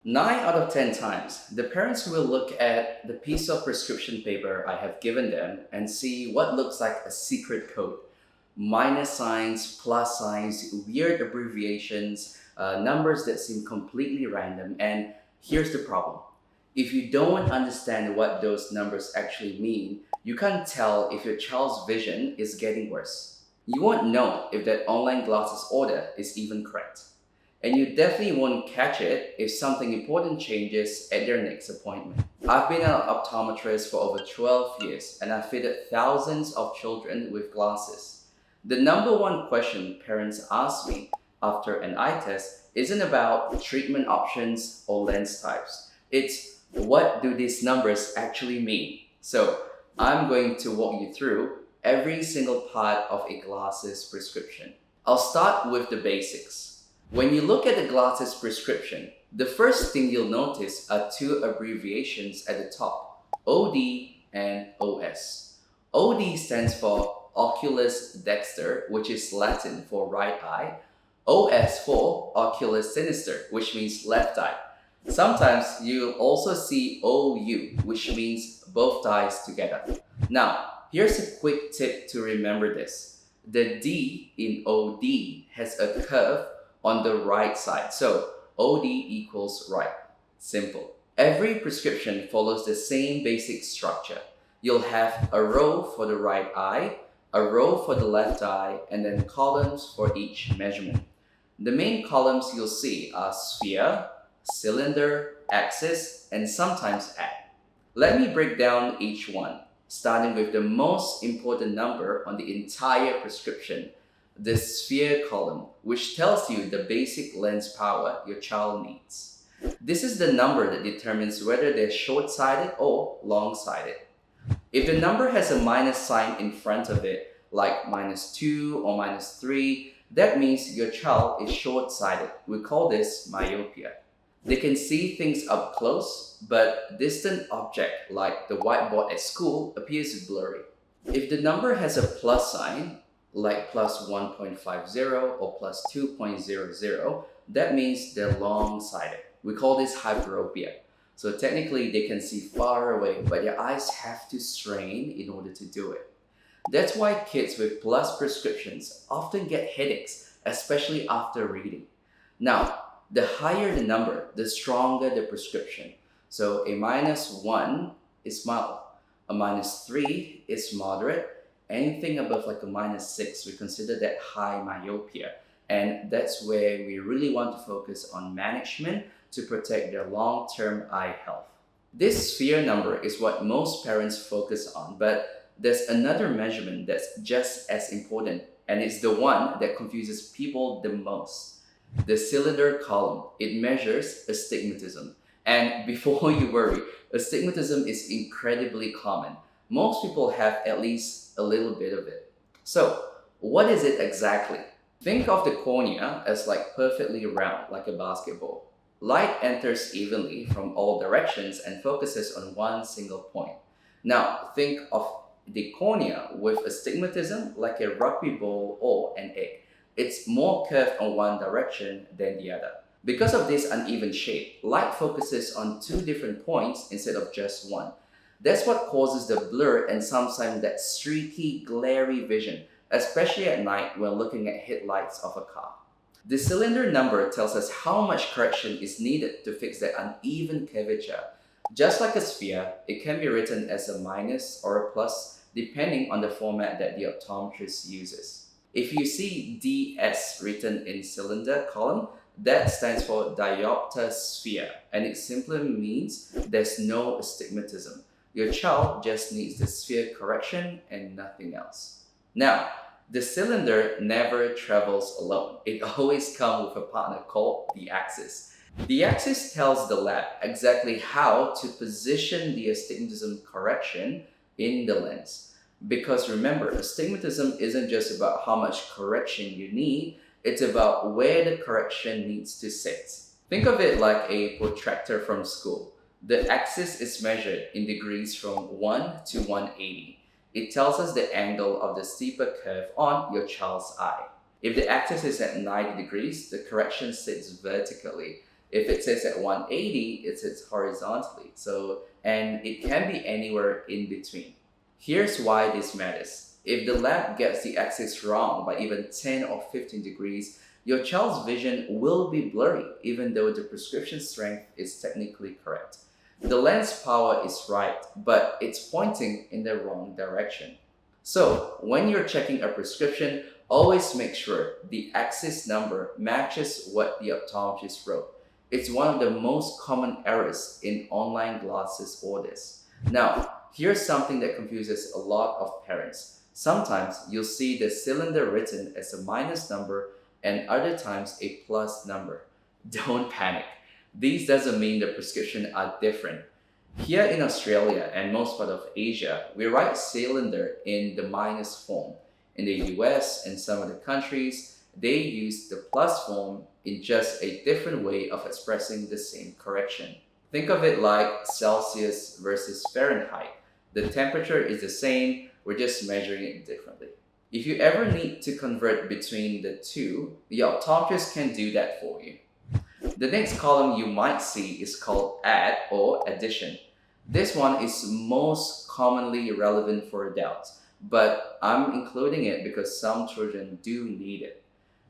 9 out of 10 times, the parents will look at the piece of prescription paper I have given them and see what looks like a secret code. Minus signs, plus signs, weird abbreviations, numbers that seem completely random. And here's the problem: if you don't understand what those numbers actually mean, you can't tell if your child's vision is getting worse. You won't know if that online glasses order is even correct. And you definitely won't catch it if something important changes at their next appointment. I've been an optometrist for over 12 years and I've fitted thousands of children with glasses. The number one question parents ask me after an eye test isn't about treatment options or lens types. It's, what do these numbers actually mean? So I'm going to walk you through every single part of a glasses prescription. I'll start with the basics. When you look at the glasses prescription, the first thing you'll notice are two abbreviations at the top: OD and OS. OD stands for Oculus Dexter, which is Latin for right eye. OS for Oculus Sinister, which means left eye. Sometimes you'll also see OU, which means both eyes together. Now, here's a quick tip to remember this. The D in OD has a curve on the right side. So OD equals right. Simple. Every prescription follows the same basic structure. You'll have a row for the right eye, a row for the left eye, and then columns for each measurement. The main columns you'll see are sphere, cylinder, axis, and sometimes ab. Let me break down each one, starting with the most important number on the entire prescription: the sphere column, which tells you the basic lens power your child needs. This is the number that determines whether they're short-sighted or long-sighted. If the number has a minus sign in front of it, like -2 or -3, that means your child is short-sighted. We call this myopia. They can see things up close, but distant object like the whiteboard at school appears blurry. If the number has a plus sign, like plus 1.50 or plus 2.00, that means they're long-sighted. We call this hyperopia. So technically they can see far away, but their eyes have to strain in order to do it. That's why kids with plus prescriptions often get headaches, especially after reading. Now, the higher the number, the stronger the prescription. So a -1 is mild, a -3 is moderate. Anything above like a -6, we consider that high myopia. And that's where we really want to focus on management to protect their long-term eye health. This sphere number is what most parents focus on, but there's another measurement that's just as important, and it's the one that confuses people the most: the cylinder column. It measures astigmatism. And before you worry, astigmatism is incredibly common. Most people have at least a little bit of it. So, what is it exactly? Think of the cornea as like perfectly round, like a basketball. Light enters evenly from all directions and focuses on one single point. Now, think of the cornea with astigmatism like a rugby ball or an egg. It's more curved on one direction than the other. Because of this uneven shape, light focuses on two different points instead of just one. That's what causes the blur and sometimes that streaky, glary vision, especially at night when looking at headlights of a car. The cylinder number tells us how much correction is needed to fix that uneven curvature. Just like a sphere, it can be written as a minus or a plus depending on the format that the optometrist uses. If you see DS written in cylinder column, that stands for diopter sphere, and it simply means there's no astigmatism. Your child just needs the sphere correction and nothing else. Now, the cylinder never travels alone. It always comes with a partner called the axis. The axis tells the lab exactly how to position the astigmatism correction in the lens. Because remember, astigmatism isn't just about how much correction you need, it's about where the correction needs to sit. Think of it like a protractor from school. The axis is measured in degrees from 1 to 180. It tells us the angle of the steeper curve on your child's eye. If the axis is at 90 degrees, the correction sits vertically. If it sits at 180, it sits horizontally. And it can be anywhere in between. Here's why this matters. If the lab gets the axis wrong by even 10 or 15 degrees, your child's vision will be blurry even though the prescription strength is technically correct. The lens power is right, but it's pointing in the wrong direction. So, when you're checking a prescription, always make sure the axis number matches what the optometrist wrote. It's one of the most common errors in online glasses orders. Now, here's something that confuses a lot of parents. Sometimes you'll see the cylinder written as a minus number and other times a plus number. Don't panic. These doesn't mean the prescription are different. Here in Australia and most part of Asia, we write cylinder in the minus form. In the US and some other countries, they use the plus form in just a different way of expressing the same correction. Think of it like Celsius versus Fahrenheit. The temperature is the same, we're just measuring it differently. If you ever need to convert between the two, the optometrist can do that for you. The next column you might see is called add or addition. This one is most commonly relevant for adults, but I'm including it because some children do need it.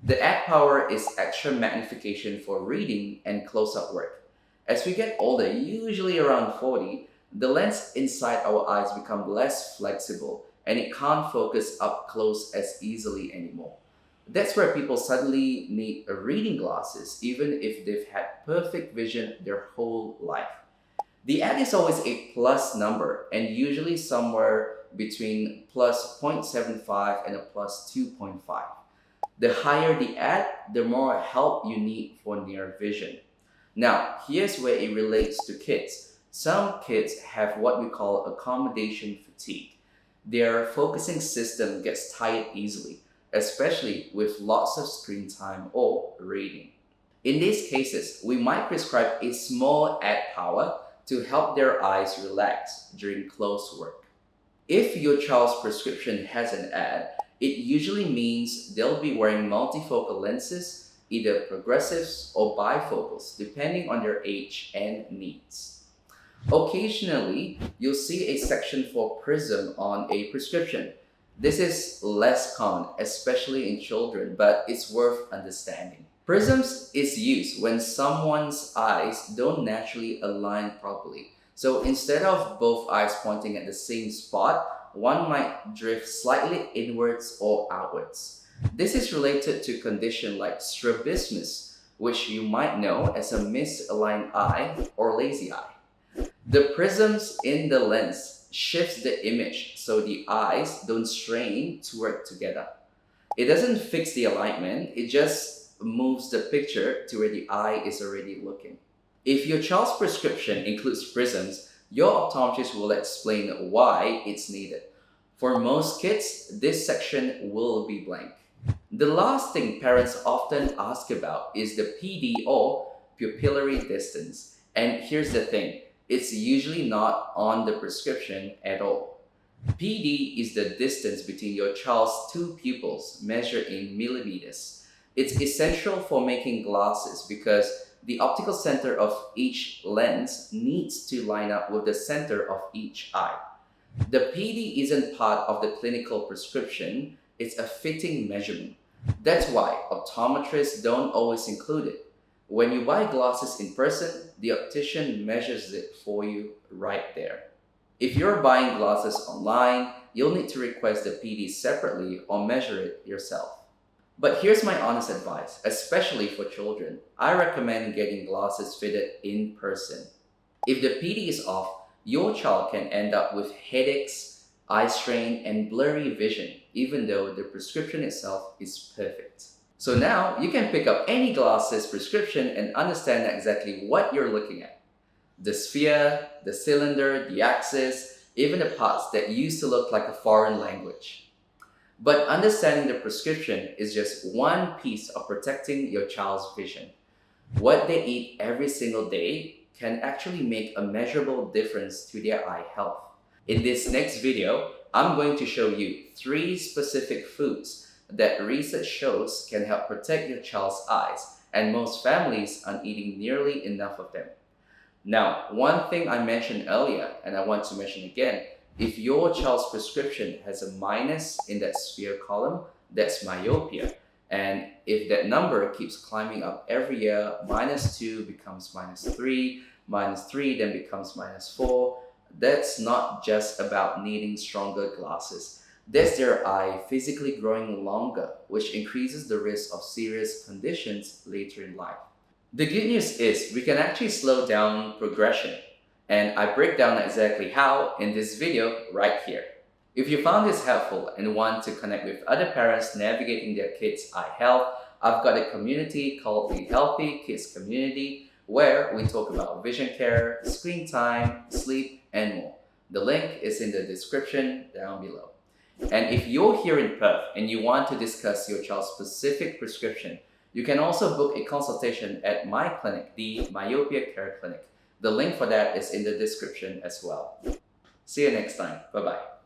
The add power is extra magnification for reading and close-up work. As we get older, usually around 40, the lens inside our eyes become less flexible and it can't focus up close as easily anymore. That's where people suddenly need reading glasses even if they've had perfect vision their whole life. The add is always a plus number and usually somewhere between plus 0.75 and a plus 2.5. The higher the add, the more help you need for near vision. Now, here's where it relates to kids. Some kids have what we call accommodation fatigue. Their focusing system gets tired easily, especially with lots of screen time or reading. In these cases, we might prescribe a small add power to help their eyes relax during close work. If your child's prescription has an add, it usually means they'll be wearing multifocal lenses, either progressives or bifocals, depending on their age and needs. Occasionally, you'll see a section for prism on a prescription. This is less common, especially in children, but it's worth understanding. Prisms is used when someone's eyes don't naturally align properly. So instead of both eyes pointing at the same spot, one might drift slightly inwards or outwards. This is related to a condition like strabismus, which you might know as a misaligned eye or lazy eye. The prisms in the lens shifts the image so the eyes don't strain to work together. It doesn't fix the alignment, it just moves the picture to where the eye is already looking. If your child's prescription includes prisms, your optometrist will explain why it's needed. For most kids, this section will be blank. The last thing parents often ask about is the PD or pupillary distance. And here's the thing, it's usually not on the prescription at all. PD is the distance between your child's two pupils measured in millimeters. It's essential for making glasses because the optical center of each lens needs to line up with the center of each eye. The PD isn't part of the clinical prescription, it's a fitting measurement. That's why optometrists don't always include it. When you buy glasses in person, the optician measures it for you right there. If you're buying glasses online, you'll need to request the PD separately or measure it yourself. But here's my honest advice, especially for children. I recommend getting glasses fitted in person. If the PD is off, your child can end up with headaches, eye strain, and blurry vision, even though the prescription itself is perfect. So now you can pick up any glasses prescription and understand exactly what you're looking at. The sphere, the cylinder, the axis, even the parts that used to look like a foreign language. But understanding the prescription is just one piece of protecting your child's vision. What they eat every single day can actually make a measurable difference to their eye health. In this next video, I'm going to show you 3 specific foods that research shows can help protect your child's eyes and most families aren't eating nearly enough of them. Now, one thing I mentioned earlier, and I want to mention again, if your child's prescription has a minus in that sphere column, that's myopia. And if that number keeps climbing up every year, -2 becomes -3, -3 then becomes -4, that's not just about needing stronger glasses. That's their eye physically growing longer, which increases the risk of serious conditions later in life. The good news is we can actually slow down progression, and I break down exactly how in this video right here. If you found this helpful and want to connect with other parents navigating their kids' eye health, I've got a community called the Healthy Kids Community where we talk about vision care, screen time, sleep, and more. The link is in the description down below. And if you're here in Perth and you want to discuss your child's specific prescription, you can also book a consultation at my clinic, the Myopia Care Clinic. The link for that is in the description as well. See you next time. Bye-bye.